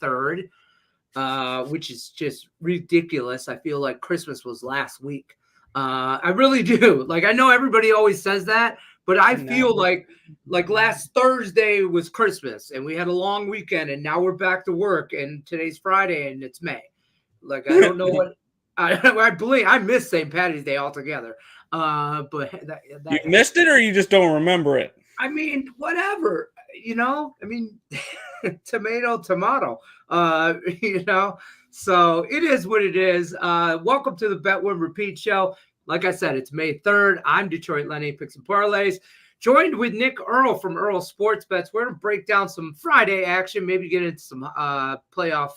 3rd, which is just ridiculous. I feel like Christmas was last week. I really do. Like, I know everybody always says that, but I feel like last Thursday was Christmas and we had a long weekend and now we're back to work and today's Friday and it's May. Like, I don't know what I believe. I miss St. Patty's Day altogether. But you missed it or you just don't remember it? I mean, whatever, I mean, tomato, so it is what it is. Welcome to the Bet Win Repeat show. Like I said, it's May 3rd. I'm Detroit Lenny, Picks and Parlays, joined with Nick Earl from Earl Sports Bets. We're going to break down some Friday action, maybe get into some playoff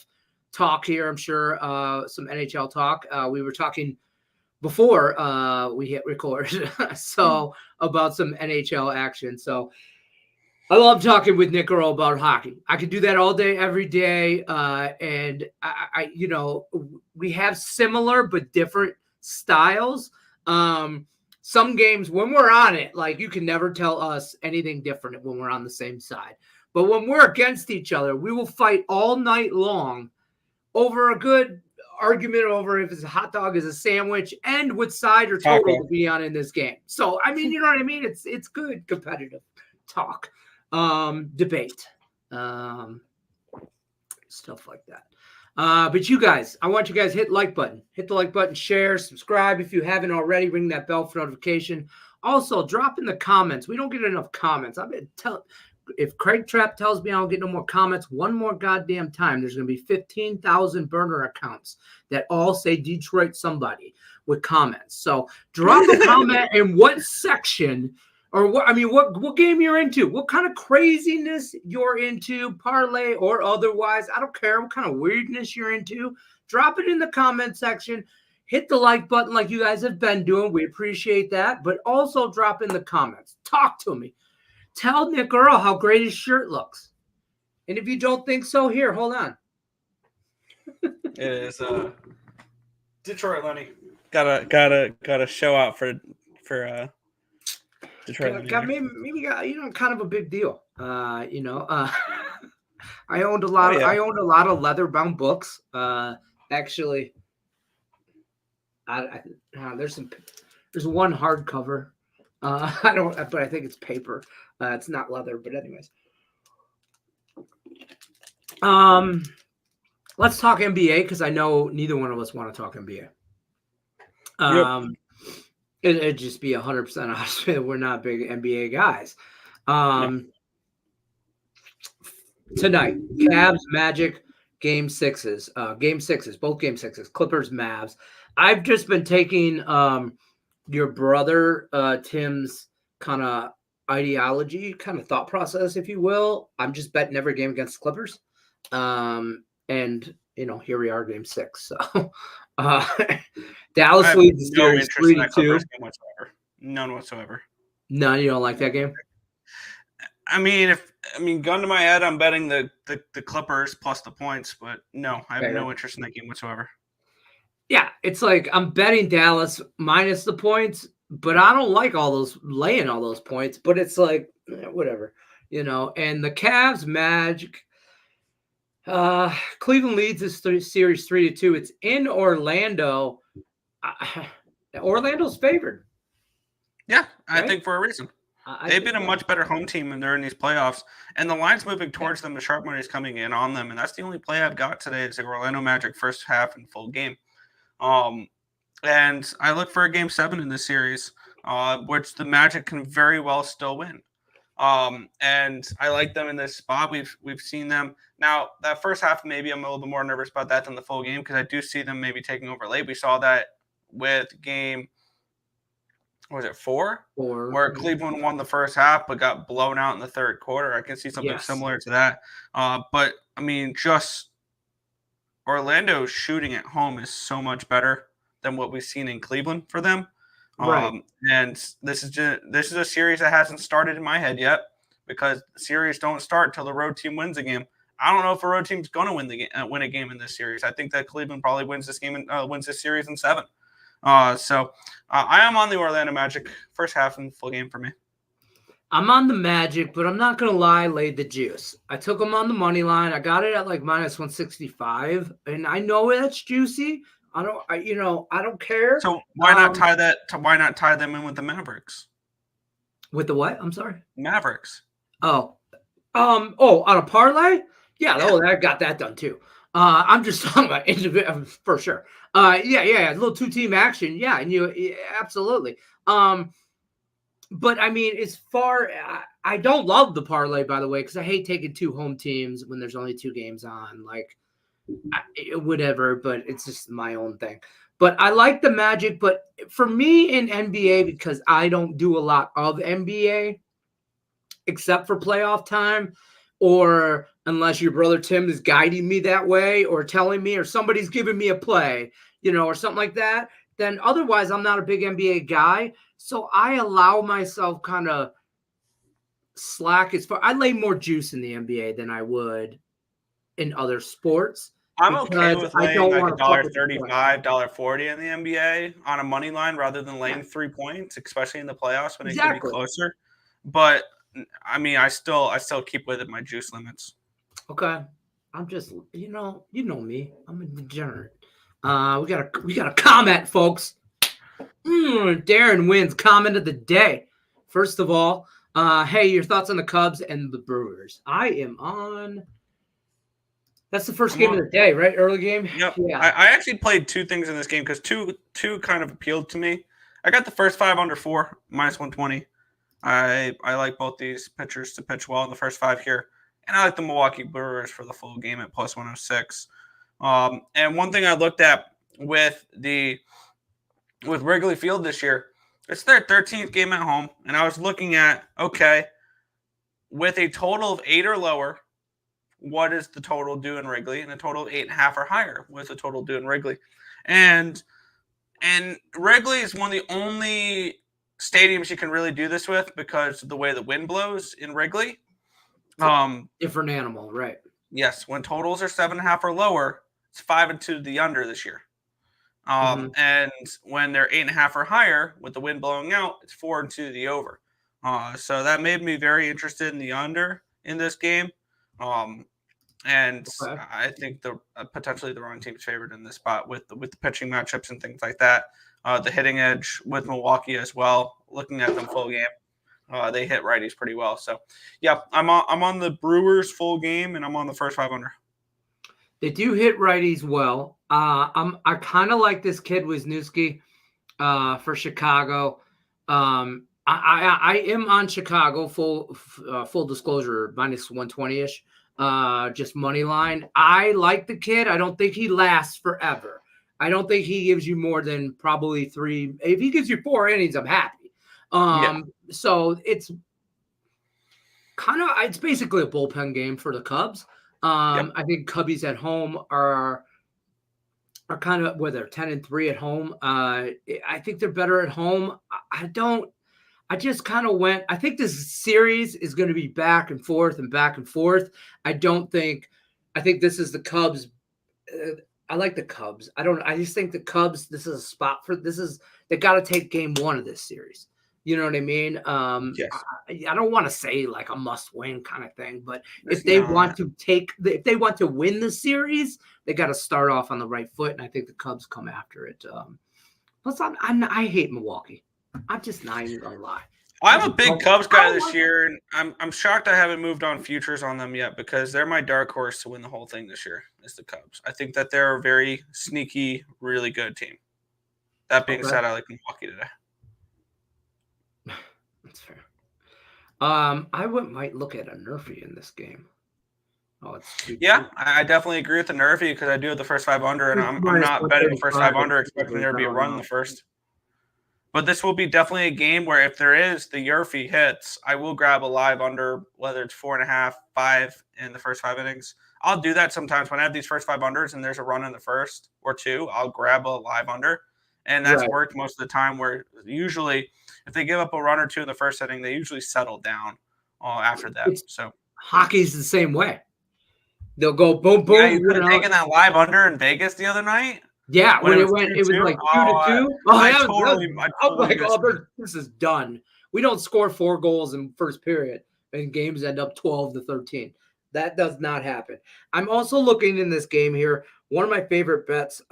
talk here, I'm sure, some NHL talk. We were talking before we hit record, so about some NHL action. So I love talking with Nick Earl about hockey. I could do that all day, every day. And I we have similar but different styles. Some games when we're on it, like you can never tell us anything different when we're on the same side. But when we're against each other, we will fight all night long over a good argument over if it's a hot dog is a sandwich and what side or total to be on in this game. So, I mean, you know what I mean? It's good competitive talk, debate, stuff like that. But you guys, I want you guys to hit the like button, share, subscribe if you haven't already, ring that bell for notification. Also, drop in the comments. We don't get enough comments. If Craig Trapp tells me I don't get no more comments one more goddamn time, there's going to be 15,000 burner accounts that all say Detroit somebody with comments. So drop a comment in what section or what game you're into, what kind of craziness you're into, parlay or otherwise. I don't care what kind of weirdness you're into. Drop it in the comment section. Hit the like button like you guys have been doing. We appreciate that. But also drop in the comments. Talk to me. Tell Nick Earl how great his shirt looks. And if you don't think so, here, hold on. It is Detroit Lenny. Gotta show out for Detroit Lenny. Maybe kind of a big deal. I owned a lot. I owned a lot of leather bound books. Actually, there's one hardcover. But I think it's paper. It's not leather, but anyways. Let's talk NBA because I know neither one of us want to talk NBA. It'd just be 100% honest. We're not big NBA guys. Tonight, Cavs, Magic, Game 6s. Both Game 6s. Clippers, Mavs. I've just been taking your brother Tim's kind of ideology, kind of thought process, if you will. I'm just betting every game against the Clippers. And here we are, Game 6. So Dallas leads the series 3-2. None whatsoever. None. You don't like that game? Gun to my head, I'm betting the Clippers plus the points, but no, I have no interest in that game whatsoever. Yeah, it's like I'm betting Dallas minus the points, but I don't like laying all those points. But it's like whatever, And the Cavs, Magic, Cleveland leads this series 3-2. It's in Orlando. Orlando's favored. Yeah, I think for a reason. They've been a much better home team when they're in these playoffs, and the line's moving towards them. The sharp money is coming in on them, and that's the only play I've got today. Is the Orlando Magic first half and full game. And I look for a Game 7 in this series, which the Magic can very well still win. And I like them in this spot. We've seen them now. That first half, maybe I'm a little bit more nervous about that than the full game because I do see them maybe taking over late. We saw that with game. Was it 4? Where Cleveland won the first half but got blown out in the third quarter. I can see something similar to that. But just Orlando shooting at home is so much better than what we've seen in Cleveland for them. Right. And this is a series that hasn't started in my head yet because the series don't start until the road team wins a game. I don't know if a road team's going to win a game in this series. I think that Cleveland probably wins this game and wins this series in 7. So I am on the Orlando Magic first half and full game for me. I'm on the Magic, but I'm not gonna lie, laid the juice. I took them on the money line. I got it at like minus 165, and I know that's juicy. I don't care. So why not tie that? Why not tie them in with the Mavericks? With the what? I'm sorry. Mavericks. Oh, on a parlay? Yeah. Oh, I got that done too. I'm just talking about individual for sure. Yeah. A little 2-team action. Yeah, and absolutely. But I mean, as far I don't love the parlay, by the way, because I hate taking 2 home teams when there's only 2 games on. Like, whatever. But it's just my own thing. But I like the Magic. But for me in NBA, because I don't do a lot of NBA except for playoff time, or unless your brother Tim is guiding me that way, or telling me, or somebody's giving me a play, or something like that. Then otherwise, I'm not a big NBA guy. So I allow myself kind of slack as far. I lay more juice in the NBA than I would in other sports. I'm okay with laying like $1.35, $1.40 in the NBA on a money line rather than laying 3 points, especially in the playoffs when it can be closer. But I mean, I still keep within my juice limits. Okay, I'm just you know me. I'm a degenerate. We got a comment, folks. Darren wins comment of the day. First of all, hey, your thoughts on the Cubs and the Brewers? I am on. That's the first game of the day, right? Early game. Yep. Yeah. I actually played 2 things in this game because two kind of appealed to me. I got the first 5 under 4 minus 120. I like both these pitchers to pitch well in the first 5 here, and I like the Milwaukee Brewers for the full game at plus 106. And one thing I looked at with Wrigley Field this year, it's their 13th game at home, and I was looking at, okay, with a total of 8 or lower, what is the total due in Wrigley? And a total of 8.5 or higher with a total due in Wrigley. And Wrigley is one of the only stadiums you can really do this with because of the way the wind blows in Wrigley. Different animal, right? Yes, when totals are 7.5 or lower, it's 5-2 to the under this year. And when they're 8.5 or higher, with the wind blowing out, it's 4-2 to the over. So that made me very interested in the under in this game. I think potentially the wrong team's favored in this spot with the pitching matchups and things like that. The hitting edge with Milwaukee as well. Looking at them full game, they hit righties pretty well. So, yeah, I'm on the Brewers full game, and I'm on the first 5 under. They do hit righties well. I kind of like this kid Wisniewski for Chicago. I am on Chicago full disclosure minus 120-ish. Just money line. I like the kid. I don't think he lasts forever. I don't think he gives you more than probably 3. If he gives you 4 innings, I'm happy. So it's basically a bullpen game for the Cubs. I think Cubbies at home are kind of where they're 10-3 at home. I think they're better at home. I just kind of went. I think this series is going to be back and forth and back and forth. I think this is the Cubs. I like the Cubs. I just think the Cubs. This is a spot for. They got to take game 1 of this series. You know what I mean? Yes. I don't want to say like a must-win kind of thing, but if they want to win the series, they got to start off on the right foot, and I think the Cubs come after it. Plus, I hate Milwaukee. I'm just not even gonna lie. I'm a big Cubs guy this year, and I'm shocked I haven't moved on futures on them yet because they're my dark horse to win the whole thing this year. Is the Cubs? I think that they're a very sneaky, really good team. That being said, I like Milwaukee today. That's fair. I might look at a Nerfy in this game. I definitely agree with the Nerfy because I do have the first 5 under, and I'm not betting the first 5 under, expecting there to be a run in the first. But this will be definitely a game where if there is the Yerfy hits, I will grab a live under, whether it's 4.5, 5 in the first 5 innings. I'll do that sometimes when I have these first 5 unders and there's a run in the first or 2. I'll grab a live under, and that's worked most of the time. Where usually, if they give up a run or 2 in the first inning, they usually settle down after that. So hockey's the same way. They'll go boom, boom. Yeah, you could have taken that live under in Vegas the other night. Yeah, when it was like 2-2. I was like, this is done. We don't score 4 goals in first period and games end up 12-13. That does not happen. I'm also looking in this game here. One of my favorite bets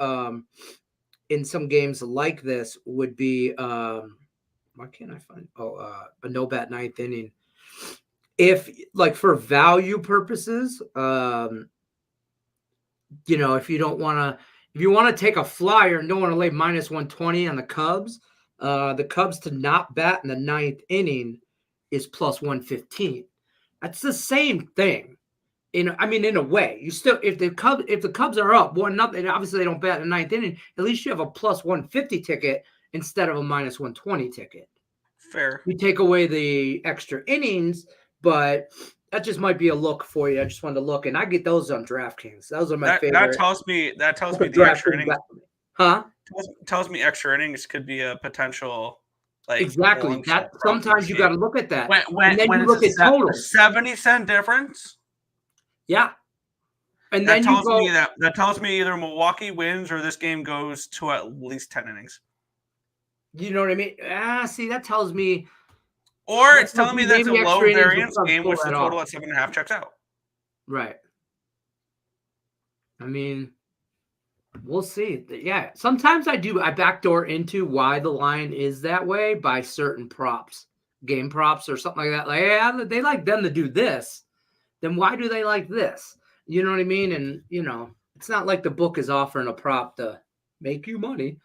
in some games like this would be why can't I find a no bet ninth inning? If like for value purposes, if you don't want to, if you want to take a flyer and don't want to lay minus 120 on the Cubs to not bat in the ninth inning is plus 115. That's the same thing. In a way, you still if the Cubs are up 1-0, obviously they don't bat in the ninth inning. At least you have a plus 150 ticket instead of a minus 120 ticket. Fair. You take away the extra innings, but that just might be a look for you. I just wanted to look, and I get those on DraftKings. Those are my favorite. That tells me the extra innings. Huh? Tells me extra innings could be a potential. Like exactly. That sometimes you got to look at that. When you look at totals, 70-cent difference. Yeah, and then that tells me either Milwaukee wins or this game goes to at least 10 innings. You know what I mean? See, that tells me. Or it's telling me that's a low variance game, which the total at 7.5 checks out. Right. I mean, we'll see. Yeah, sometimes I backdoor into why the line is that way by certain props, game props or something like that. Like, yeah, they like them to do this. Then why do they like this? You know what I mean? And, it's not like the book is offering a prop to make you money.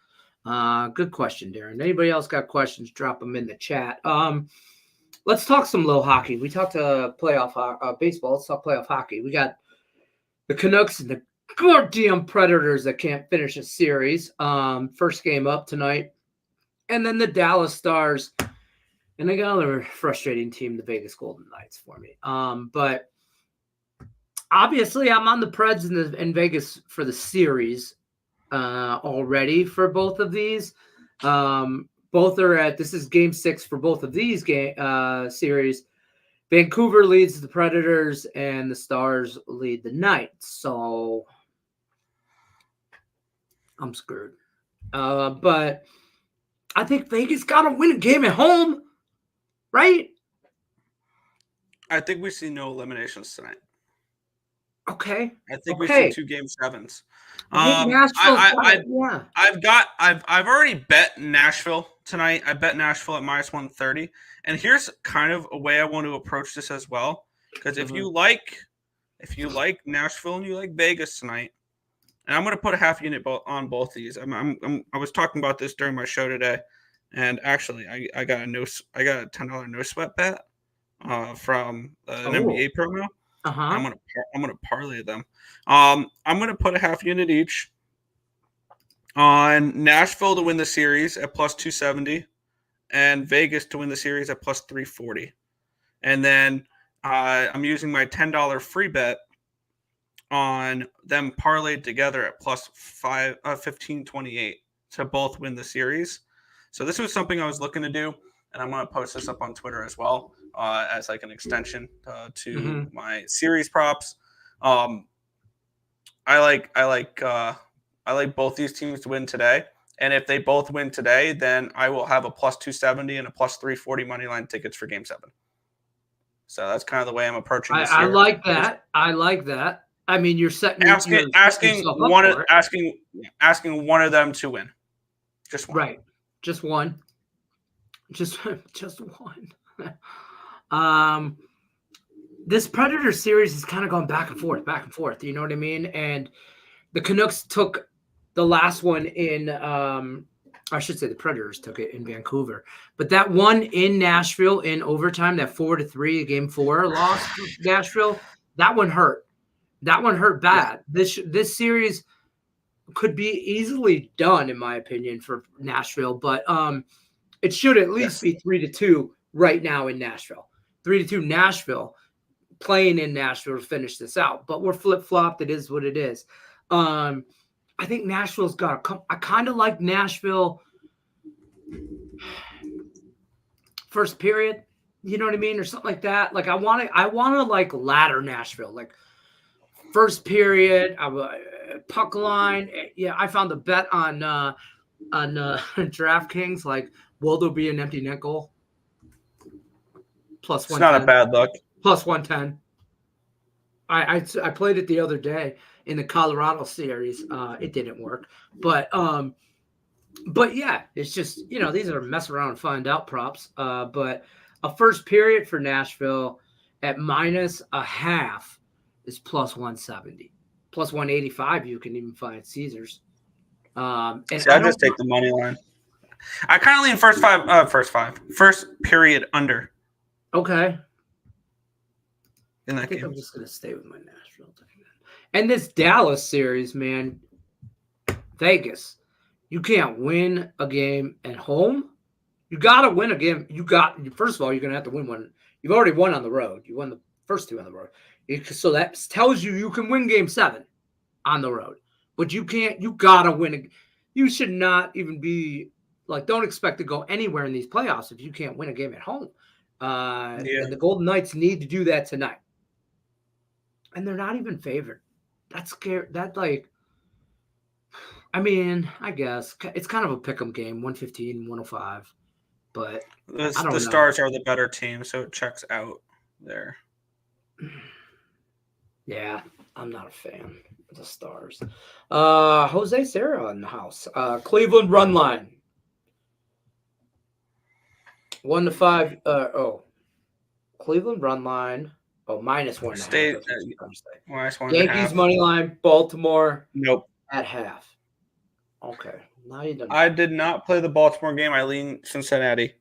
Good question, Darren. Anybody else got questions, drop them in the chat. Let's talk some low hockey. We talked playoff baseball. Let's talk playoff hockey. We got the Canucks and the goddamn Predators that can't finish a series. First game up tonight. And then the Dallas Stars. And they got another frustrating team, the Vegas Golden Knights, for me. But obviously, I'm on the Preds in Vegas for the series already for both of these. Both are this is game 6 for both of these series. Vancouver leads the Predators and the Stars lead the Knights. So I'm screwed. But I think Vegas got to win a game at home, right? I think we see no eliminations tonight. Okay. I think we see 2 game 7s. I've already bet Nashville tonight. I bet Nashville at minus 130. And here's kind of a way I want to approach this as well. Because if you like Nashville and you like Vegas tonight, and I'm going to put a half unit on both these. I was talking about this during my show today, and actually I got a $10 no sweat bet from an NBA promo. I'm gonna parlay them. I'm gonna put a half unit each on Nashville to win the series at plus 270, and Vegas to win the series at plus 340. And then I'm using my $10 free bet on them parlayed together at plus 1528 to both win the series. So this was something I was looking to do, and I'm gonna post this up on Twitter as well. As like an extension to my series props. I like both these teams to win today. And if they both win today, then I will have a plus 270 and a plus 340 money line tickets for game 7. So that's kind of the way I'm approaching this. I like that. I mean, you're setting asking one of them to win. Just one. Right. Just one. Just one. This Predator series is kind of going back and forth. You know what I mean? And the Canucks took the last one in, I should say the Predators took it in Vancouver, but that one in Nashville in overtime, that 4-3 game 4 loss to Nashville, that one hurt. That one hurt bad. This series could be easily done, in my opinion, for Nashville, but it should at least be 3-2 right now in Nashville. 3-2 Nashville, playing in Nashville to finish this out. But we're flip-flopped. It is what it is. I think Nashville's got to come. I kind of like Nashville first period, you know what I mean? Or something like that. Like I want to like ladder Nashville. Like first period, puck line. Yeah, I found the bet on DraftKings. Like, will there be an empty net goal? plus It's not a 110. bad look. Plus 110. I played it the other day in the Colorado series. It didn't work, but yeah, it's just these are mess around and find out props. But a first period for Nashville at minus a half is plus 170, plus 185. You can even find Caesars. And See, I just take the money line. I kind of lean first period under. Okay. In that I think game. I'm just gonna stay with my Nashville thing. And this Dallas series, man, Vegas, you can't win a game at home. You got to win a game. First of all, you're going to have to win one. You've already won on the road. You won the first 2 on the road. So that tells you can win game 7 on the road. But you can't. You got to win. You should not even be like, don't expect to go anywhere in these playoffs if you can't win a game at home. And the Golden Knights need to do that tonight. And they're not even favored. That's scary. I guess it's kind of a pick'em game, 115, 105. But the Stars are the better team, so it checks out there. Yeah, I'm not a fan of the Stars. Jose Serra in the house. Cleveland run line. 1 to 5. Cleveland run line. Oh, minus 1.5. Minus 1.5. Yankees money line. Baltimore. Nope. At half. Okay. Now you done. I did not play the Baltimore game. I lean Cincinnati.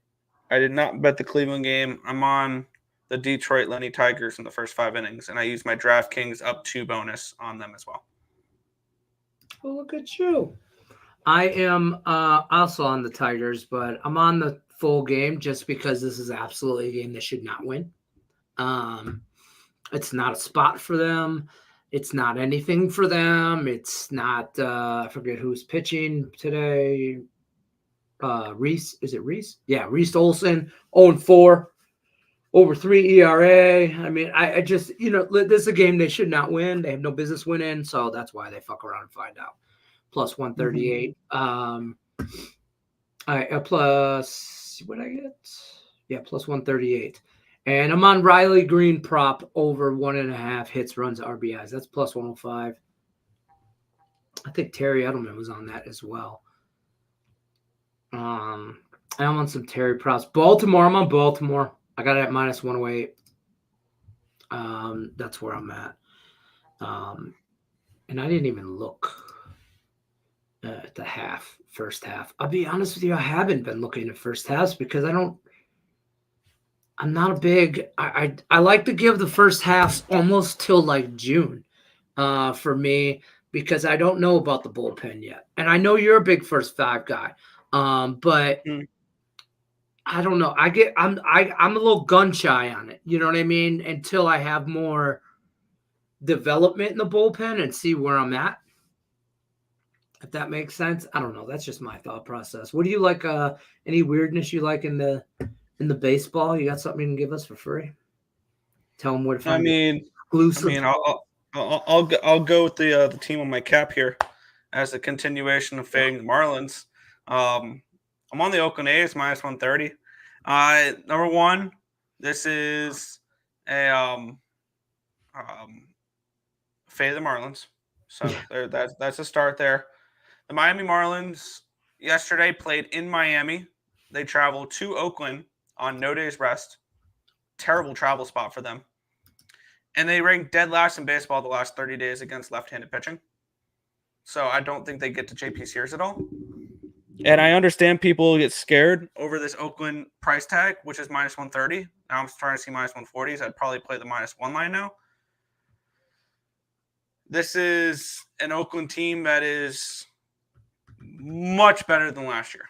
I did not bet the Cleveland game. I'm on the Detroit Lenny Tigers in the first 5 innings, and I used my DraftKings up 2 bonus on them as well. Well, look at you. I am also on the Tigers, but I'm on the full game just because this is absolutely a game they should not win. It's not a spot for them. It's not anything for them. It's not I forget who's pitching today. Reese. Is it Reese? Yeah, Reese Olson, 0-4, over 3 ERA. I mean, I just, this is a game they should not win. They have no business winning, so that's why they fuck around and find out. Plus 138. Plus, what did I get? Yeah, plus 138. And I'm on Riley Green prop over 1.5 hits, runs, RBIs. That's plus 105. I think Terry Edelman was on that as well. I'm on some Terry props. Baltimore, I'm on Baltimore. I got it at minus 108. That's where I'm at. And I didn't even look at the first half. I'll be honest with you, I haven't been looking at first halves because I'm not a big – I like to give the first half almost till like June for me because I don't know about the bullpen yet. And I know you're a big first 5 guy, but I don't know. I'm a little gun shy on it. You know what I mean? Until I have more development in the bullpen and see where I'm at. If that makes sense. I don't know. That's just my thought process. What do you like? Any weirdness you like in the baseball? You got something you can give us for free? Tell them where to find it. I'll go with the team on my cap here as a continuation of fading the Marlins. I'm on the Oakland A's minus 130. Number one, this is a fade the Marlins. So that's a start there. The Miami Marlins yesterday played in Miami. They traveled to Oakland on no days rest. Terrible travel spot for them. And they ranked dead last in baseball the last 30 days against left-handed pitching. So I don't think they get to JP Sears at all. And I understand people get scared over this Oakland price tag, which is minus 130. Now I'm trying to see minus 140s. I'd probably play the minus 1 line now. This is an Oakland team that is much better than last year.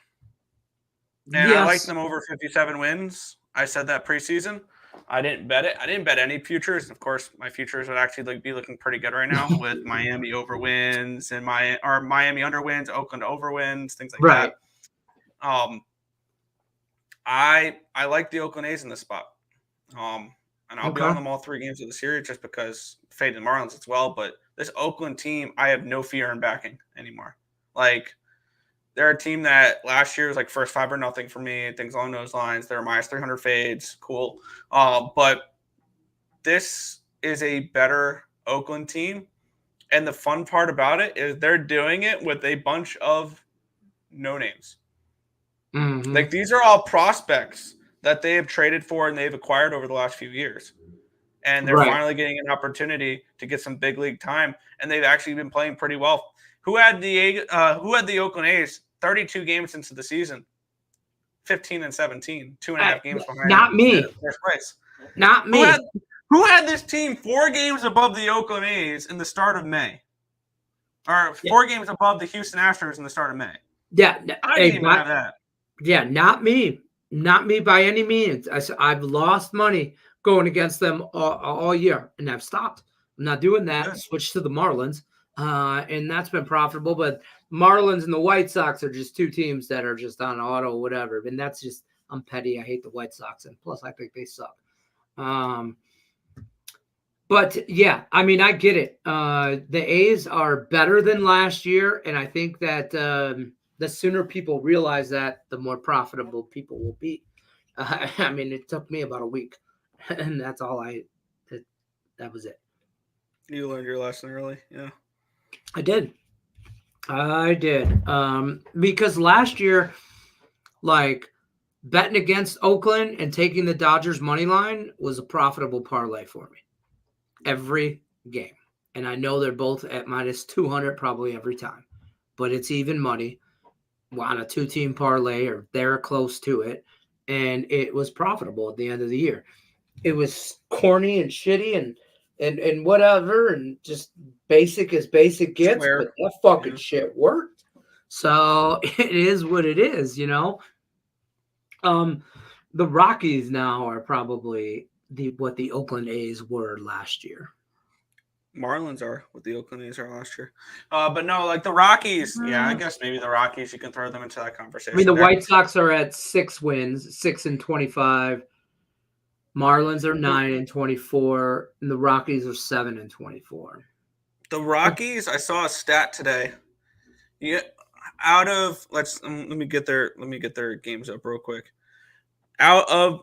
And yes. I like them over 57 wins. I said that preseason. I didn't bet it. I didn't bet any futures. Of course, my futures would actually be looking pretty good right now with Miami over wins and Miami under wins, Oakland over wins, things like that. I like the Oakland A's in this spot. And I'll be on them all 3 games of the series just because fading the Marlins as well. But this Oakland team, I have no fear in backing anymore. Like, They're a team that last year was like first 5 or nothing for me, things along those lines. They're minus 300 fades. Cool. But this is a better Oakland team. And the fun part about it is they're doing it with a bunch of no names. Mm-hmm. Like these are all prospects that they have traded for and they've acquired over the last few years. And they're finally getting an opportunity to get some big league time. And they've actually been playing pretty well. Who had the Oakland A's 32 games into the season? 15 and 17, 2.5 games behind. Not me. First place. Not me. Who had this team 4 games above the Oakland A's in the start of May? Or 4 games above the Houston Astros in the start of May? Yeah. I didn't even have that. Yeah, not me. Not me by any means. I've lost money going against them all year, and I've stopped. I'm not doing that. Good. Switched to the Marlins, and that's been profitable. But Marlins and the White Sox are just 2 teams that are just on auto, whatever. And that's just, I'm petty. I hate the White Sox, and plus I think they suck. But yeah, I mean, I get it. The A's are better than last year, and I think that the sooner people realize that, the more profitable people will be. I mean, it took me about a week, and that's all that was it. You learned your lesson early, yeah. I did. Because last year, like, betting against Oakland and taking the Dodgers money line was a profitable parlay for me every game. And I know they're both at minus 200 probably every time, but it's even money on a 2-team parlay, or they're close to it. And it was profitable at the end of the year. It was corny and shitty and whatever, and just basic as basic gets, but that fucking shit worked. So it is what it is, you know. The Rockies now are probably what the Oakland A's were last year. Marlins are what the Oakland A's are last year. But no, like the Rockies, yeah, I guess maybe the Rockies, you can throw them into that conversation. I mean, the White Sox are at 6 wins, 6 and 25. Marlins are 9 and 24, and the Rockies are 7 and 24. The Rockies, I saw a stat today. Yeah, out of let me get their games up real quick.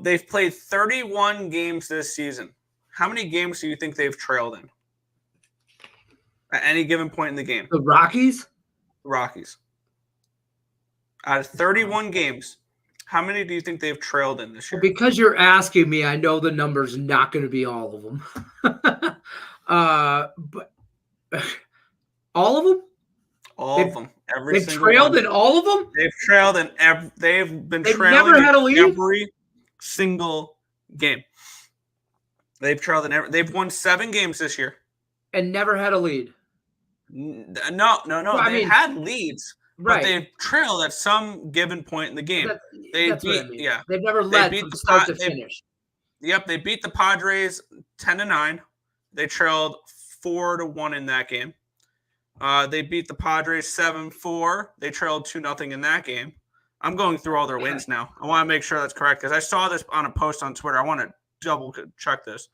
They've played 31 games this season. How many games do you think they've trailed in at any given point in the game? The Rockies? Rockies. Out of 31 games, how many do you think they've trailed in this year? Well, because you're asking me, I know the number's not going to be all of them. But all of them? All of them. They've trailed in all of them? They've trailed in they've trailing never had a lead? every single game. They've trailed in they've won 7 games this year. And never had a lead. No. Well, they've had leads, right, but they've trailed at some given point in the game. That's what I mean. Yeah. They've never led from start to finish. Yep, they beat the Padres 10-9. They trailed 4-1 in that game. They beat the Padres 7-4. They trailed 2-0 in that game. I'm going through all their wins now. I want to make sure that's correct because I saw this on a post on Twitter. I want to double check this.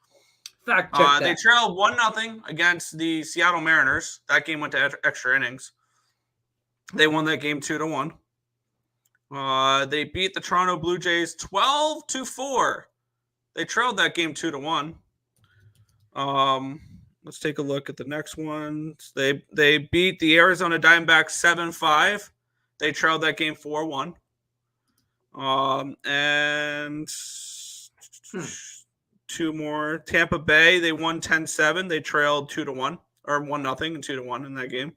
Fact check that. They trailed 1-0 against the Seattle Mariners. That game went to extra innings. They won that game 2-1. They beat the Toronto Blue Jays 12-4. They trailed that game 2-1. Let's take a look at the next one. They beat the Arizona Diamondbacks 7-5. They trailed that game 4-1. And 2 more. Tampa Bay, they won 10-7. They trailed 2-1 or 1-0 and 2-1 in that game.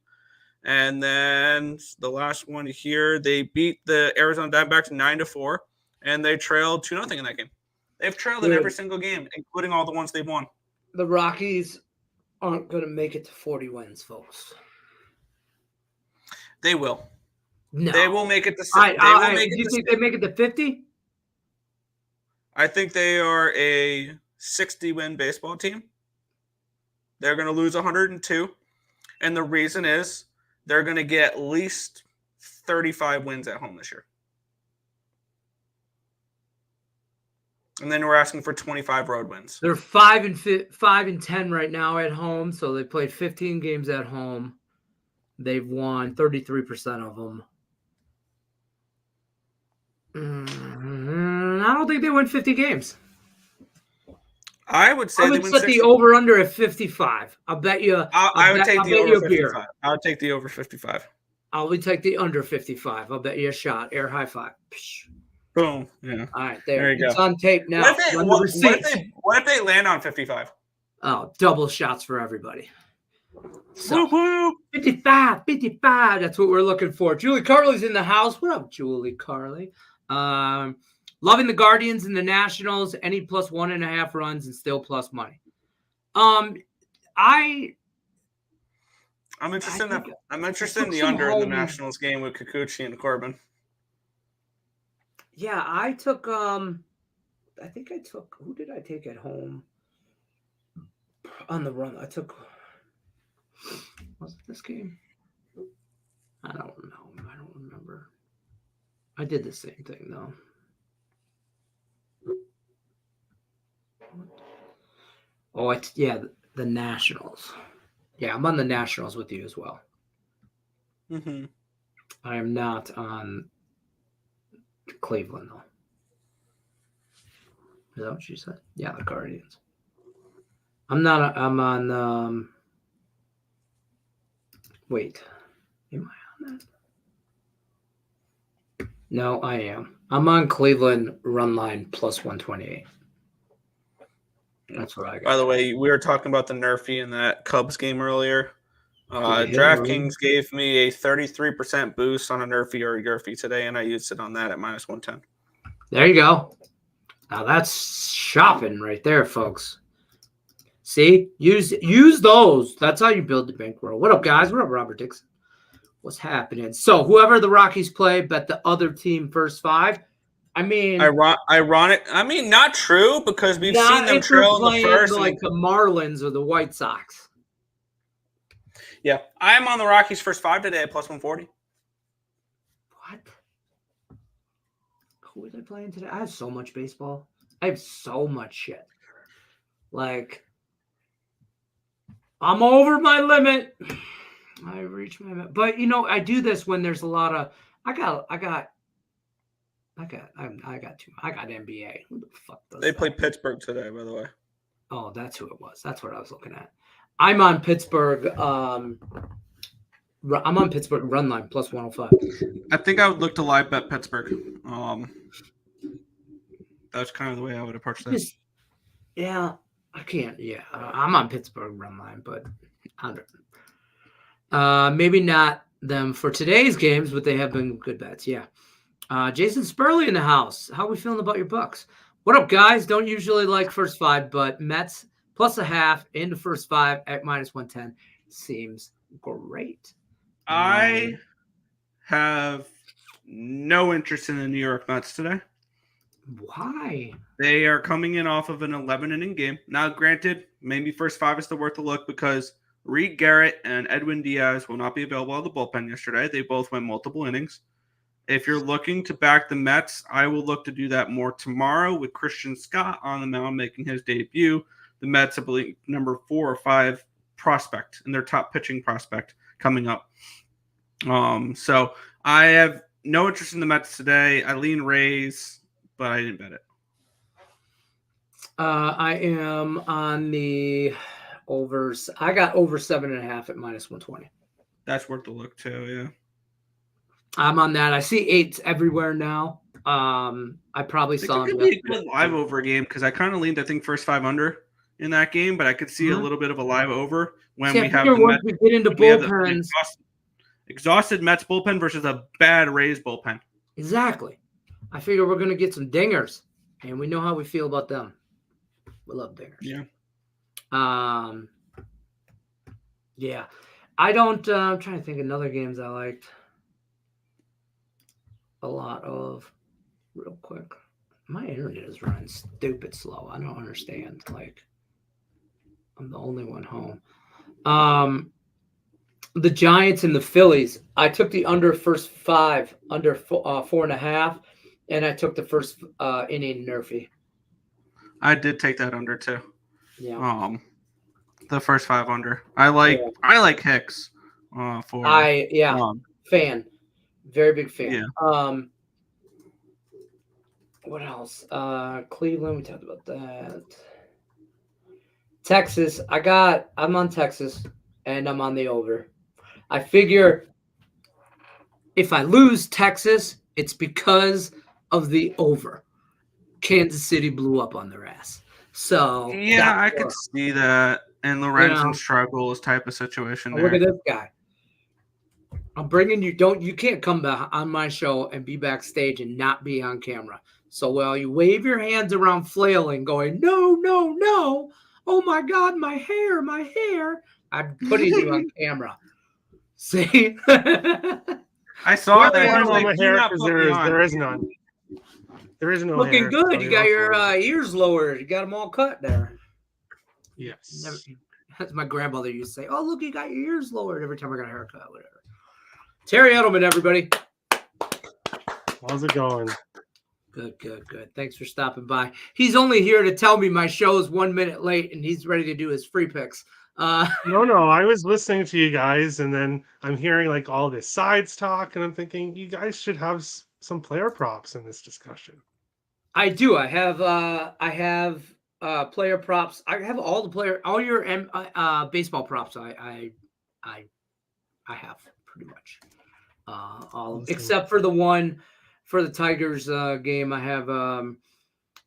And then the last one here, they beat the Arizona Diamondbacks 9-4, and they trailed 2-0 in that game. They've trailed in every single game, including all the ones they've won. The Rockies aren't going to make it to 40 wins, folks. They will. No. They will make it to 60. Do you think they make it to 50? I think they are a 60-win baseball team. They're going to lose 102. And the reason is they're going to get at least 35 wins at home this year. And then we're asking for 25 road wins. They're 5 and 10 right now at home. So they played 15 games at home. They've won 33% of them. I don't think they win 50 games. I would say I they would win set the 60. over-under at 55. I'll bet you. I would take I'll the bet over you a beer. 55. I would take the over 55. I'll take the under 55. I'll bet you a shot. Air high five. Psh. Boom. Yeah. All right, There you it's go. on tape now. What if they land on 55? Oh, double shots for everybody. So, Whoop, whoop. 55. That's what we're looking for. Julie Carley's in the house. What up, Julie Carley? Loving the Guardians and the Nationals. Any plus 1.5 runs and still plus money. I'm interested in the under in the Nationals game with Kikuchi and Corbin. Yeah, I took who did I take at home on the run? Was it this game? I don't know. I don't remember. I did the same thing though. Oh, the Nationals. Yeah, I'm on the Nationals with you as well. Mm-hmm. I am not on Cleveland though. Is that what you said? Yeah, the Guardians. I'm on. Wait, am I on that? No, I am. I'm on Cleveland run line plus 128. That's what I got. By the way, we were talking about the Nerfy in that Cubs game earlier. DraftKings gave me a 33% boost on a Nerfy or a Yerfy today, and I used it on that at minus 110. There you go. Now that's shopping right there, folks. See, use those. That's how you build the bankroll. What up, guys? What up, Robert Dixon? What's happening? So whoever the Rockies play, bet the other team first 5. I mean, ironic. I mean, not true because we've seen them trail in the first. Like the Marlins or the White Sox. Yeah, I'm on the Rockies first 5 today at plus 140. What? Who are they playing today? I have so much baseball. I have so much shit. Like, I'm over my limit. I reached my limit. But I do this when there's a lot of. I got NBA. Who the fuck does They that? play Pittsburgh today, by the way. Oh, that's who it was. That's what I was looking at. I'm on Pittsburgh. I'm on Pittsburgh run line plus 105. I think I would look to live bet Pittsburgh. That's kind of the way I would approach that. Yeah, I can't. Yeah, I'm on Pittsburgh run line, but maybe not them for today's games, but they have been good bets. Yeah. Jason Spurley in the house. How are we feeling about your Bucks? What up, guys? Don't usually like first 5, but Mets plus a half in the first 5 at minus 110 seems great. I have no interest in the New York Mets today. Why? They are coming in off of an 11-inning game. Now, granted, maybe first 5 is still worth a look because Reed Garrett and Edwin Diaz will not be available out of the bullpen yesterday. They both went multiple innings. If you're looking to back the Mets, I will look to do that more tomorrow with Christian Scott on the mound making his debut. The Mets, I believe, number 4 or 5 prospect and their top pitching prospect coming up. So I have no interest in the Mets today. I lean Rays, but I didn't bet it. I am on the overs. I got over 7.5 at minus 120. That's worth a look too. Yeah. I'm on that. I see 8s everywhere now. I probably saw it could be a good live over game because I kind of leaned, I think, first 5 under in that game, but I could see a little bit of a live over when we have once we get into bullpens. Exhausted Mets bullpen versus a bad Rays bullpen. Exactly. I figure we're going to get some dingers, and we know how we feel about them. We love dingers. Yeah. Yeah. I don't. I'm trying to think of other games I liked a lot of. Real quick, my internet is running stupid slow. I don't understand. Like, I'm the only one home. The Giants and the Phillies. I took the under first 5, under 4.5, and I took the first inning Nerfy. I did take that under too. Yeah. The first 5 under. I like Hicks. Fan. Very big fan. Yeah. What else? Cleveland, we talked about that. Texas, I'm on Texas and I'm on the over. I figure if I lose Texas, it's because of the over. Kansas City blew up on their ass. So Yeah, I could see that in Lorenzen struggles type of situation there. Look at this guy. I'm bringing you. You can't come back on my show and be backstage and not be on camera. So while you wave your hands around flailing, going, no, no, no. Oh my God, my hair, my hair. I'm putting you on camera. See? I saw that. I want my hair because there is none. There is no Looking hair. good. So you got your ears lowered. You got them all cut there. Yes. That's my grandmother used to say, oh, look, you got your ears lowered every time I got a haircut, whatever. Terry Edelman, everybody. How's it going? Good, good, good. Thanks for stopping by. He's only here to tell me my show is 1 minute late and he's ready to do his free picks. No, I was listening to you guys and then I'm hearing like all this sides talk and I'm thinking you guys should have some player props in this discussion. I do. I have player props. I have all your baseball props. I have pretty much all except for the one for the Tigers game. I have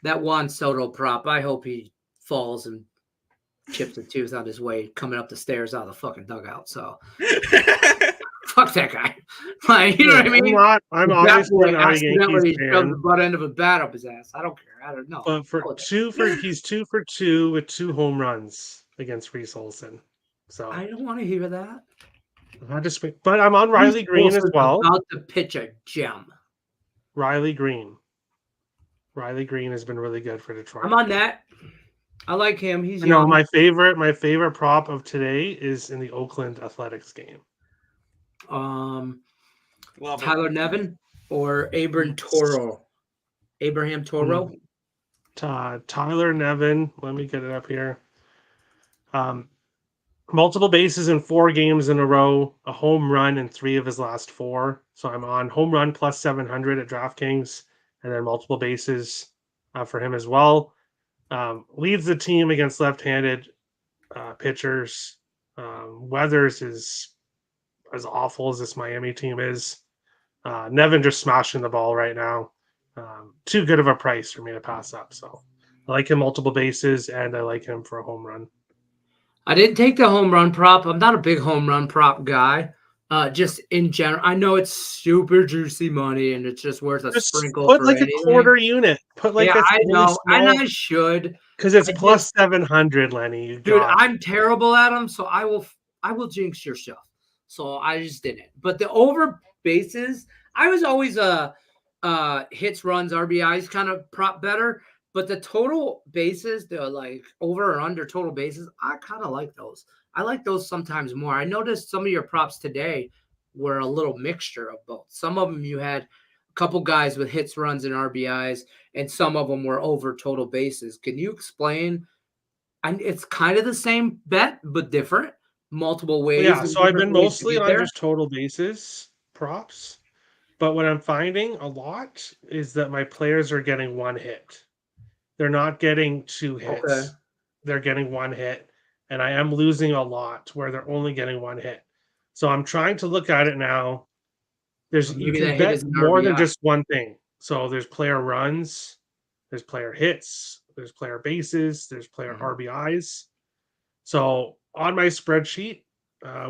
that Juan Soto prop. I hope he falls and chips a tooth on his way coming up the stairs out of the fucking dugout. So fuck that guy. Like, you know what I mean? I'm obviously not a Yankees fan. Shoved the butt end of a bat up his ass. I don't care. I don't know. But he's 2 for 2 with 2 home runs against Reese Olson. So I don't want to hear that. But I'm on Riley Green as well. About to pitch a gem. Riley Green has been really good for Detroit. I'm on that. I like him. He's my favorite prop of today is in the Oakland Athletics game. Tyler Nevin or Abraham Toro. Tyler Nevin. Let me get it up here. Multiple bases in 4 games in a row, a home run in 3 of his last 4. So I'm on home run plus 700 at DraftKings, and then multiple bases for him as well. Leads the team against left-handed pitchers. Weathers is as awful as this Miami team is. Nevin just smashing the ball right now. Too good of a price for me to pass up. So I like him multiple bases, and I like him for a home run. I didn't take the home run prop. I'm not a big home run prop guy. Just in general, I know it's super juicy money and it's just worth a sprinkle. Put like anything. A quarter unit. Put like I know, and I should because it's plus 700, Lenny. Dude, I'm terrible at them, so I will jinx your stuff. So I just didn't. But the over bases, I was always hits, runs, RBIs kind of prop better. But the total bases, the like over or under total bases, I kind of like those. I like those sometimes more. I noticed some of your props today were a little mixture of both. Some of them you had a couple guys with hits, runs, and RBIs, and some of them were over total bases. Can you explain? And it's kind of the same bet, but different, multiple ways. Yeah, so I've been mostly on just total bases props. But what I'm finding a lot is that my players are getting 1 hit. They're not getting 2 hits. Okay. They're getting 1 hit. And I am losing a lot where they're only getting 1 hit. So I'm trying to look at it now. You can bet more than just one thing. So there's player runs, there's player hits, there's player bases, there's player RBIs. So on my spreadsheet,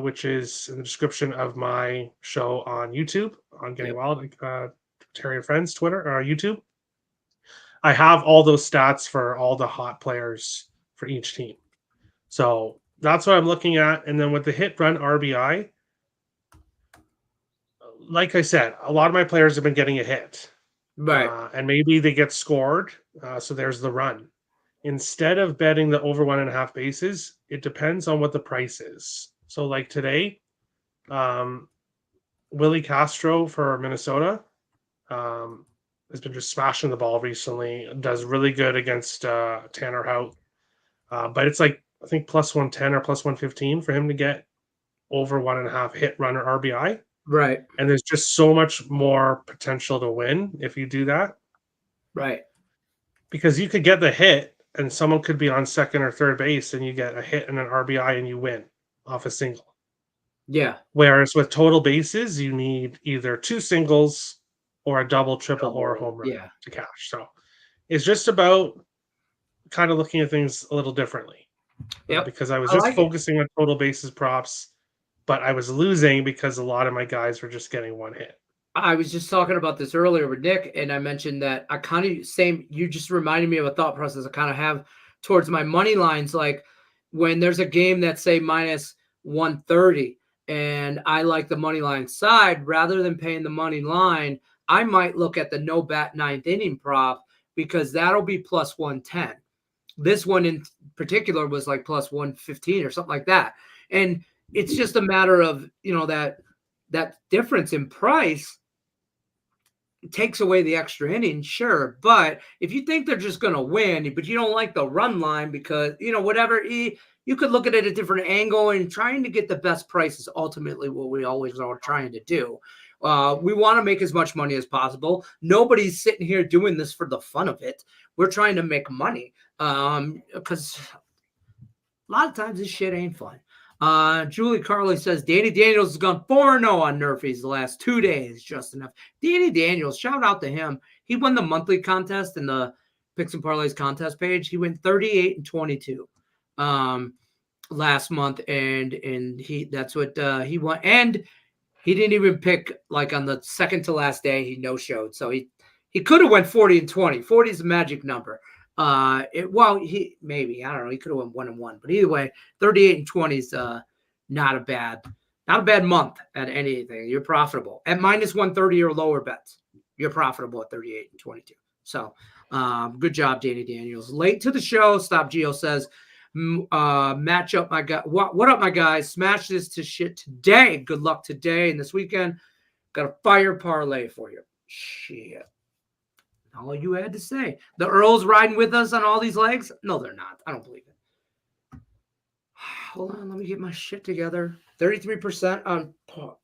which is in the description of my show on YouTube, on Getting Wild, Terry and Friends, Twitter, or YouTube, I have all those stats for all the hot players for each team. So that's what I'm looking at. And then with the hit, run, RBI, like I said, a lot of my players have been getting a hit. Right. And maybe they get scored. So there's the run. Instead of betting the over 1.5 bases, it depends on what the price is. So like today, Willie Castro for Minnesota has been just smashing the ball recently. Does really good against Tanner Houck. But it's like, I think plus 110 or plus 115 for him to get over 1.5 hit, run, or RBI. Right. And there's just so much more potential to win if you do that. Right. Because you could get the hit and someone could be on second or third base and you get a hit and an RBI and you win off a single. Yeah. Whereas with total bases, you need either 2 singles or a double, triple, or a home run to cash. So it's just about kind of looking at things a little differently. Because I was just focusing on total bases props, but I was losing because a lot of my guys were just getting one hit. I was just talking about this earlier with Nick, and I mentioned that I kind of you just reminded me of a thought process I kind of have towards my money lines. Like when there's a game that's say minus 130 and I like the money line side, rather than paying the money line, I might look at the no bat 9th inning prop because that'll be plus 110. This one in particular was like plus 115 or something like that. And it's just a matter of, that difference in price takes away the extra inning, sure. But if you think they're just going to win, but you don't like the run line because, whatever, you could look at it at a different angle, and trying to get the best price is ultimately what we always are trying to do. We want to make as much money as possible. Nobody's sitting here doing this for the fun of it. We're trying to make money because a lot of times this shit ain't fun. Julie Carley says Danny Daniels has gone 4-0 on Nerfies the last 2 days. Just enough. Danny Daniels, shout out to him. He won the monthly contest in the Picks and Parlays contest page. He went 38-22 last month, and that's what he won. And he didn't even pick like on the second to last day. He no-showed, so he could have went 40-20. 40 is the magic number. He maybe, I don't know, he could have went 1-1, but either way, 38-20 is not a bad month at anything. You're profitable at minus 130 or lower bets. You're profitable at 38-22. So good job, Danny Daniels. Late to the show. Stop Geo says, match up my guy. What up, my guys? Smash this to shit today. Good luck today and this weekend. Got a fire parlay for you. Shit. All you had to say. The Earls riding with us on all these legs? No, they're not. I don't believe it. Hold on. Let me get my shit together. 33%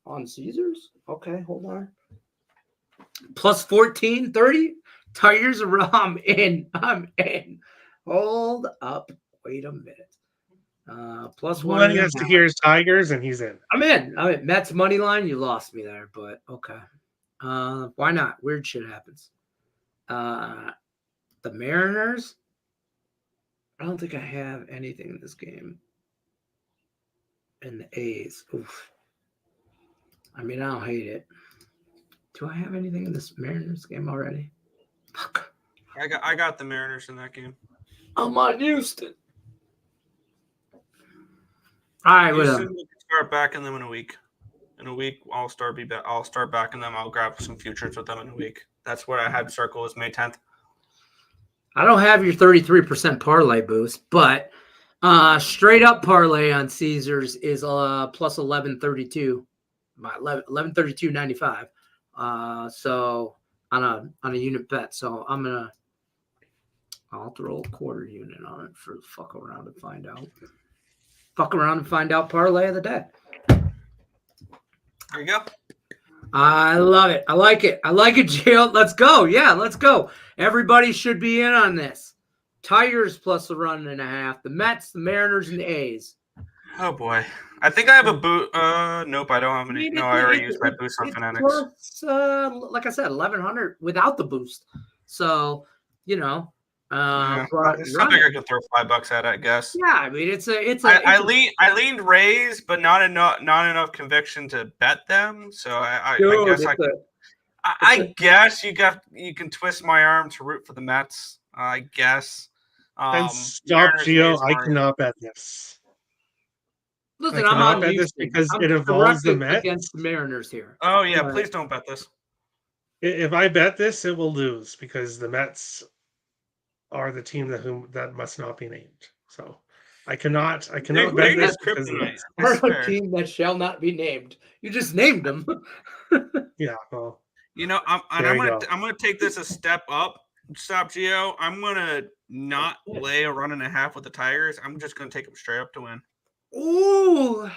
on Caesars? Okay, hold on. Plus 14, 30? Tigers, I'm in. Hold up. Wait a minute. Plus one. One has to hear his Tigers, and he's in. I'm in. Mets money line. You lost me there, but okay. Why not? Weird shit happens. The Mariners, I don't think I have anything in this game. And the A's, oof. I mean, I don't hate it. Do I have anything in this Mariners game already? Fuck. I got the Mariners in that game. I'm on Houston. All right, Houston, we can start backing them in a week. In a week, I'll start backing them. I'll grab some futures with them in a week. That's what I had circle is May 10th. I don't have your 33% parlay boost, but straight up parlay on Caesars is plus 1132, 1132.95. So on a unit bet. So I'll throw a quarter unit on it for fuck around and find out. Fuck around and find out parlay of the day. There you go. I love it. I like it. Jill. Let's go. Yeah, let's go. Everybody should be in on this. Tigers plus a 1.5. The Mets, the Mariners, and the A's. Oh, boy. I think I have a boost. Nope, I don't have any. No, I already used my boost on Fanatics. Plus, like I said, 1,100 without the boost. So, I think I could throw $5 at it, I guess. Yeah, I mean I leaned Rays, but not enough conviction to bet them. So I guess you can twist my arm to root for the Mets. I guess. And stop, Gio. I cannot bet this. Listen, I'm on bet this because it involves the Mets against the Mariners here. Oh yeah, please don't bet this. If I bet this, it will lose because the Mets are the team that must not be named. So I cannot bet this because are a team that shall not be named. You just named them. Yeah, well, I'm gonna take this a step up. Stop, Gio. I'm gonna not lay a 1.5 with the Tigers. I'm just gonna take them straight up to win. Ooh,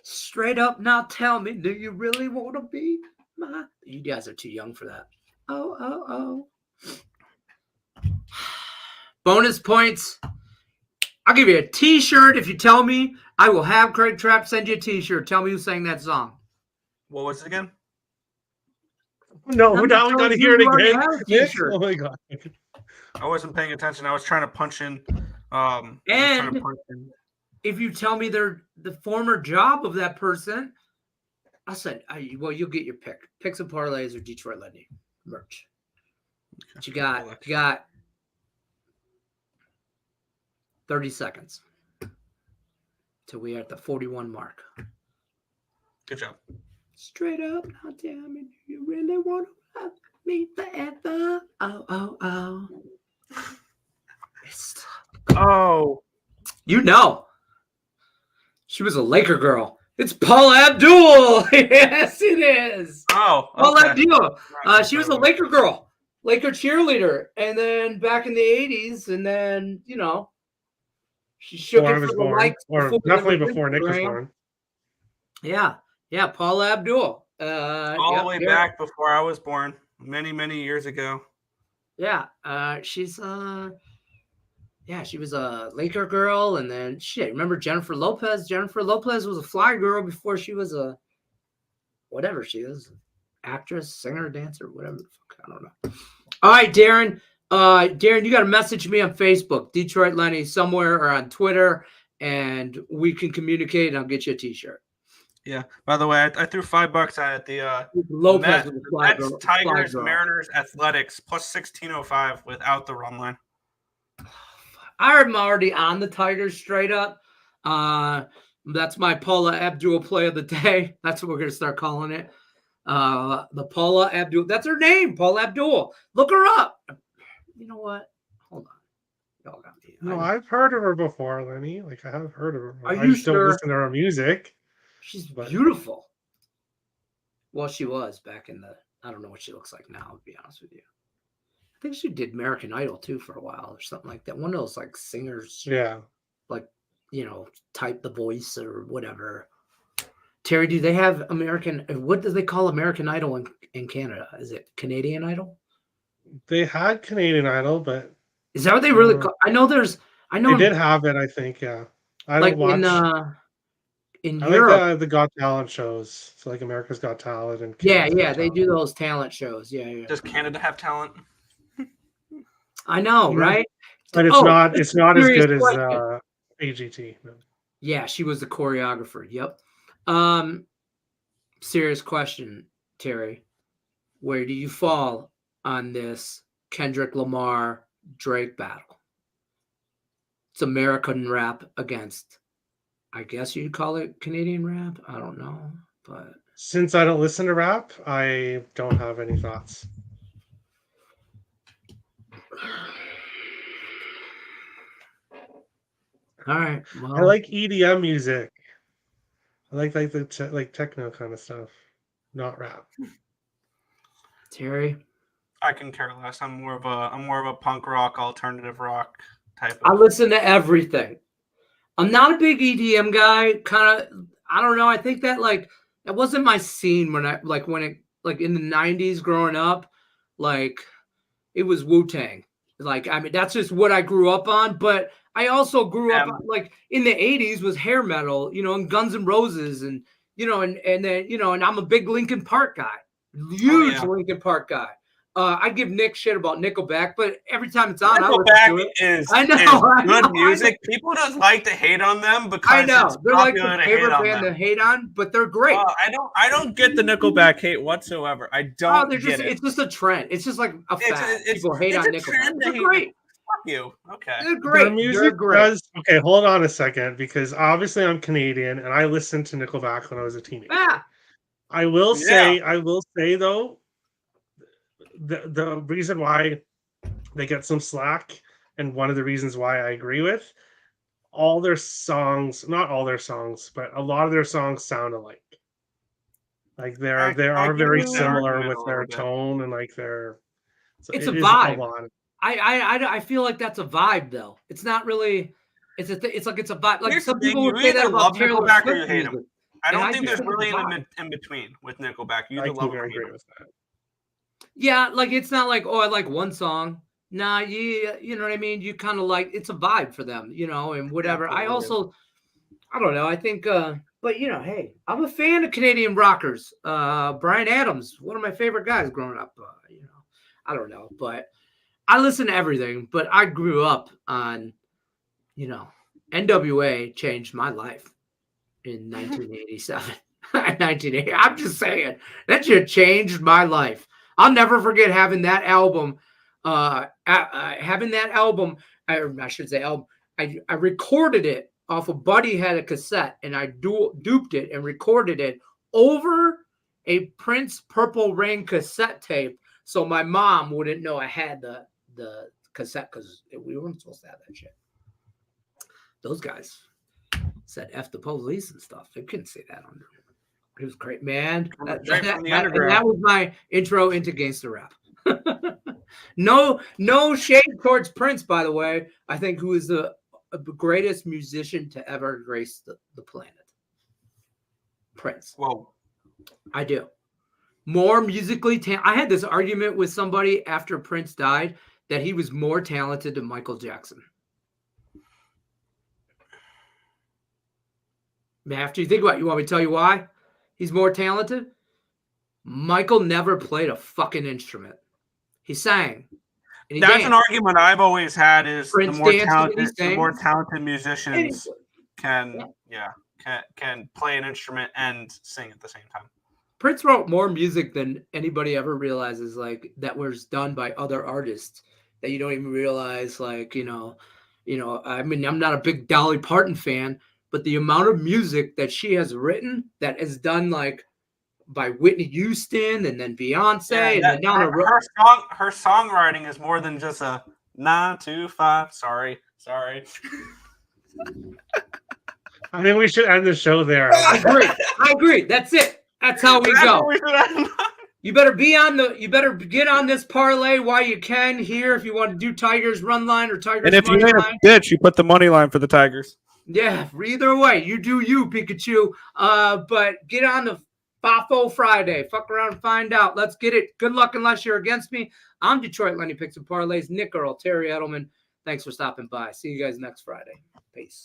straight up. Now tell me, do you really want to be my? You guys are too young for that. Oh. Bonus points. I'll give you a T-shirt if you tell me. I will have Craig Trapp send you a T-shirt. Tell me who sang that song. What was it again? No, now we got to hear it again. T-shirt. Oh my god! I wasn't paying attention. I was trying to punch in. If you tell me they're the former job of that person, I said, well, you'll get your pick. Picks and parlays or Detroit Lending merch. What you got? You got 30 seconds till we are at the 41 mark. Good job. Straight up, now tell me, do you really want to love me forever? Oh. Oh. You know. She was a Laker girl. It's Paula Abdul. Yes, it is. Oh, okay. Paula Abdul. She was a Laker girl, Laker cheerleader. And then back in the 80s, and then, she shook it for the likes. Or definitely before Nick was born. Yeah, Paula Abdul. All the way back before I was born, many, many years ago. Yeah, she was a Laker girl, and then remember Jennifer Lopez? Jennifer Lopez was a fly girl before she was a whatever she is, actress, singer, dancer, whatever the fuck. I don't know. All right, Darren. Darren, you got to message me on Facebook, Detroit Lenny, somewhere, or on Twitter, and we can communicate, and I'll get you a T-shirt. Yeah. By the way, I threw $5 at the Lopez Mets, Tigers, Mariners, Athletics plus 1605 without the run line. I'm already on the Tigers straight up. That's my Paula Abdul play of the day. That's what we're gonna start calling it. The Paula Abdul. That's her name, Paula Abdul. Look her up. You know what? Hold on. Y'all got me. No, I've heard of her before, Lenny. Like, I have heard of her. Are you I just sure? don't listen to her music. She's beautiful. Well, she was back in the. I don't know what she looks like now, to be honest with you. I think she did American Idol too for a while or something like that. One of those like singers. Yeah. Like, type the voice or whatever. Terry, do they have what do they call American Idol in Canada? Is it Canadian Idol? They had Canadian Idol, but is that what they really call? I know they did have it, I think, yeah. I don't watch in Europe. Like the Got Talent shows. So like America's Got Talent and Canada's they do those talent shows. Yeah. Does Canada have talent? I know, right? But it's not as good as AGT. No. Yeah, she was the choreographer. Yep. Serious question, Terry. Where do you fall on this Kendrick Lamar Drake battle? It's American rap against, I guess you'd call it Canadian rap. I don't know, but since I don't listen to rap, I don't have any thoughts. All right. Well, I like EDM music. I like the techno kind of stuff, not rap. Terry, I can care less. I'm more of a punk rock, alternative rock type. I listen to everything. I'm not a big EDM guy. Kind of, I don't know. I think that that wasn't my scene when in the 90s growing up. Like, it was Wu-Tang. That's just what I grew up on. But I also grew up in the 80s was hair metal, and Guns N' Roses and and I'm a big Linkin Park guy. Huge Linkin Park guy. I give Nick shit about Nickelback, but every time it's on, Nickelback is good music. People just like to hate on them because they're like the favorite band to hate on, but they're great. I don't get the Nickelback hate whatsoever. I don't get it. It's just a trend. It's just like a fad. People hate on Nickelback. They're great. Fuck you. Okay. They're great. Their music okay, hold on a second, because obviously I'm Canadian and I listened to Nickelback when I was a teenager. Yeah. I will say though, the reason why they get some slack, and one of the reasons why I agree with, all their songs, not all their songs, but a lot of their songs sound alike. Like they are very similar with their tone and like their. It's a vibe. I feel like that's a vibe though. It's not really. It's a vibe. Like some people would say that about Taylor Swift or you hate him. I don't think there's really an in between with Nickelback. You either love or hate him. With that. Yeah, like it's not like, oh, I like one song Nah, you know what I mean? You kind of like, it's a vibe for them, and whatever. I don't know. I think, but hey, I'm a fan of Canadian rockers. Bryan Adams, one of my favorite guys growing up. I don't know, but I listen to everything. But I grew up on, NWA changed my life in 1987. 1980. I'm just saying that shit changed my life. I'll never forget having that album. I should say album. I recorded it off a buddy had a cassette, and I duped it and recorded it over a Prince Purple Rain cassette tape, so my mom wouldn't know I had the cassette, because we weren't supposed to have that shit. Those guys said F the police and stuff. They couldn't say that on there. It was great, man. That was my intro into gangster rap. No shade towards Prince, by the way. I think who is the greatest musician to ever grace the planet. Prince. Whoa. I do. More musically I had this argument with somebody after Prince died that he was more talented than Michael Jackson. After you think about it, you want me to tell you why he's more talented? Michael never played a fucking instrument. He sang. And That's an argument I've always had, is the more talented musicians can play an instrument and sing at the same time. Prince wrote more music than anybody ever realizes, like, that was done by other artists that you don't even realize. Like, I mean, I'm not a big Dolly Parton fan, but the amount of music that she has written that is done, like, by Whitney Houston and then Beyonce, and then down her songwriting is more than just a 9 to 5. Sorry. I think we should end the show there. I agree. That's it. That's how we go. You better get on this parlay while you can here if you want to do Tigers run line or Tigers. And if you ain't a bitch, you put the money line for the Tigers. Yeah, either way, you do you, Pikachu. But get on the FAFO Friday. Fuck around and find out. Let's get it. Good luck unless you're against me. I'm Detroit Lenny Picks and Parlays. Nick Earl, Terry Edelman. Thanks for stopping by. See you guys next Friday. Peace.